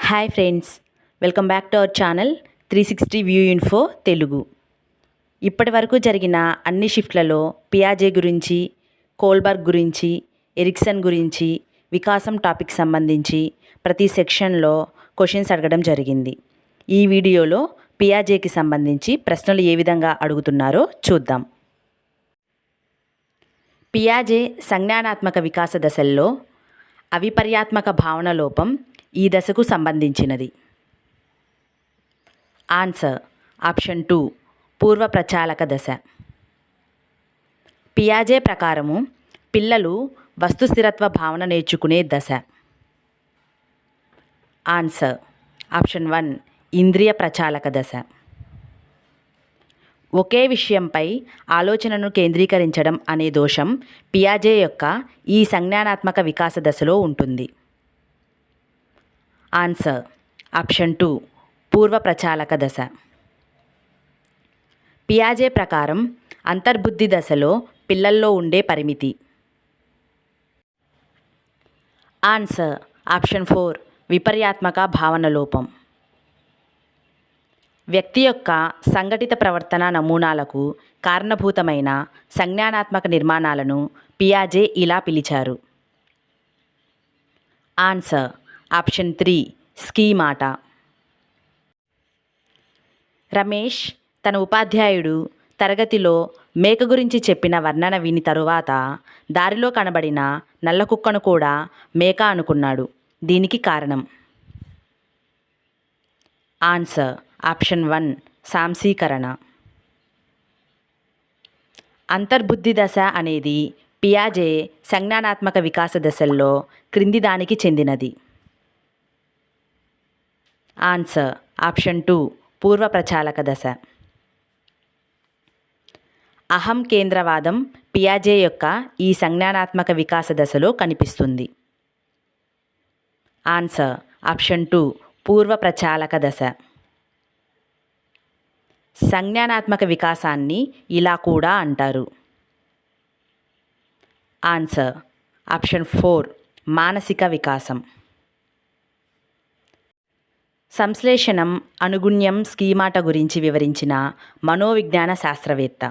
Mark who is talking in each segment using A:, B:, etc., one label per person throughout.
A: Hi friends, welcome back to our channel 360 view info Telugu. ఇప్పటి వరకు జరిగిన అన్ని షిఫ్ట్లలో పియాజే గురించి, కోల్బర్గ్ గురించి, ఎరిక్సన్ గురించి, వికాసం టాపిక్ సంబంధించి ప్రతి సెక్షన్లో క్వశ్చన్స్ అడగడం జరిగింది. ఈ వీడియోలో పియాజేకి సంబంధించి ప్రశ్నలు ఏ విధంగా అడుగుతున్నారో చూద్దాం. పియాజే సంజ్ఞానాత్మక వికాస దశల్లో అవిపర్యాత్మక భావన లోపం ఈ దశకు సంబంధించినది. ఆన్సర్ ఆప్షన్ 2 పూర్వ ప్రచాలక దశ. పియాజే ప్రకారము పిల్లలు వస్తుస్థిరత్వ భావన నేర్చుకునే దశ. ఆన్సర్ ఆప్షన్ 1 ఇంద్రియ ప్రచాలక దశ. ఒకే విషయంపై ఆలోచనను కేంద్రీకరించడం అనే దోషం పియాజే యొక్క ఈ సంజ్ఞానాత్మక వికాస దశలో ఉంటుంది. ఆన్సర్ ఆప్షన్ 2 పూర్వ ప్రచాలక దశ. పియాజే ప్రకారం అంతర్బుద్ధి దశలో పిల్లల్లో ఉండే పరిమితి. ఆన్సర్ ఆప్షన్ 4 విపర్యాత్మక భావన లోపం. వ్యక్తి యొక్క సంఘటిత ప్రవర్తన నమూనాలకు కారణభూతమైన సంజ్ఞానాత్మక నిర్మాణాలను పియాజే ఇలా పిలిచారు. Answer option 3 schemata. రమేష్ తన ఉపాధ్యాయుడు తరగతిలో మేక గురించి చెప్పిన వర్ణన విని తరువాత దారిలో కనబడిన నల్ల కుక్కను కూడా మేక అనుకున్నాడు. దీనికి కారణం. Answer option 1 సాంశీకరణ. అంతర్బుద్ధి దశ అనేది పియాజే సంజ్ఞానాత్మక వికాస దశల్లో క్రింది దానికి చెందినది. ఆన్సర్ ఆప్షన్ 2 పూర్వ ప్రచాలక దశ. అహం కేంద్రవాదం పియాజే యొక్క ఈ సంజ్ఞానాత్మక వికాస దశలో కనిపిస్తుంది. ఆన్సర్ ఆప్షన్ 2 పూర్వ ప్రచాలక దశ. సంజ్ఞానాత్మక వికాసాన్ని ఇలా కూడా అంటారు. ఆన్సర్ ఆప్షన్ 4 మానసిక వికాసం. సంశ్లేషణం, అనుగుణ్యం, స్కీమాట గురించి వివరించిన మనోవిజ్ఞాన శాస్త్రవేత్త.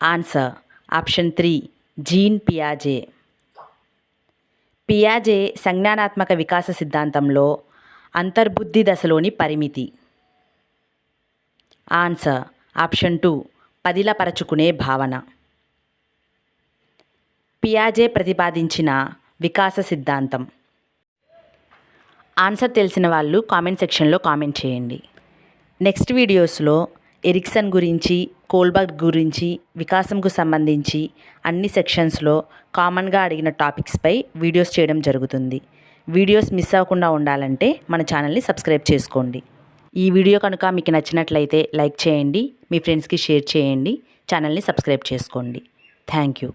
A: ఆన్సర్ ఆప్షన్ 3 జీన్ పియాజే. పియాజే సంజ్ఞానాత్మక వికాస సిద్ధాంతంలో అంతర్బుద్ధి దశలోని పరిమితి. ఆన్సర్ ఆప్షన్ 2 పదిలపరచుకునే భావన. పియాజే ప్రతిపాదించిన వికాస సిద్ధాంతం. ఆన్సర్ తెలిసిన వాళ్ళు కామెంట్ సెక్షన్లో కామెంట్ చేయండి. నెక్స్ట్ వీడియోస్లో ఎరిక్సన్ గురించి, కోల్బర్గ్ గురించి, వికాసంకు సంబంధించి అన్ని సెక్షన్స్లో కామన్గా అడిగిన టాపిక్స్పై వీడియోస్ చేయడం జరుగుతుంది. వీడియోస్ మిస్ అవ్వకుండా ఉండాలంటే మన ఛానల్ని సబ్స్క్రైబ్ చేసుకోండి. ఈ వీడియో కనుక మీకు నచ్చినట్లయితే లైక్ చేయండి, మీ ఫ్రెండ్స్కి షేర్ చేయండి, ఛానల్ని సబ్స్క్రైబ్ చేసుకోండి. Thank you.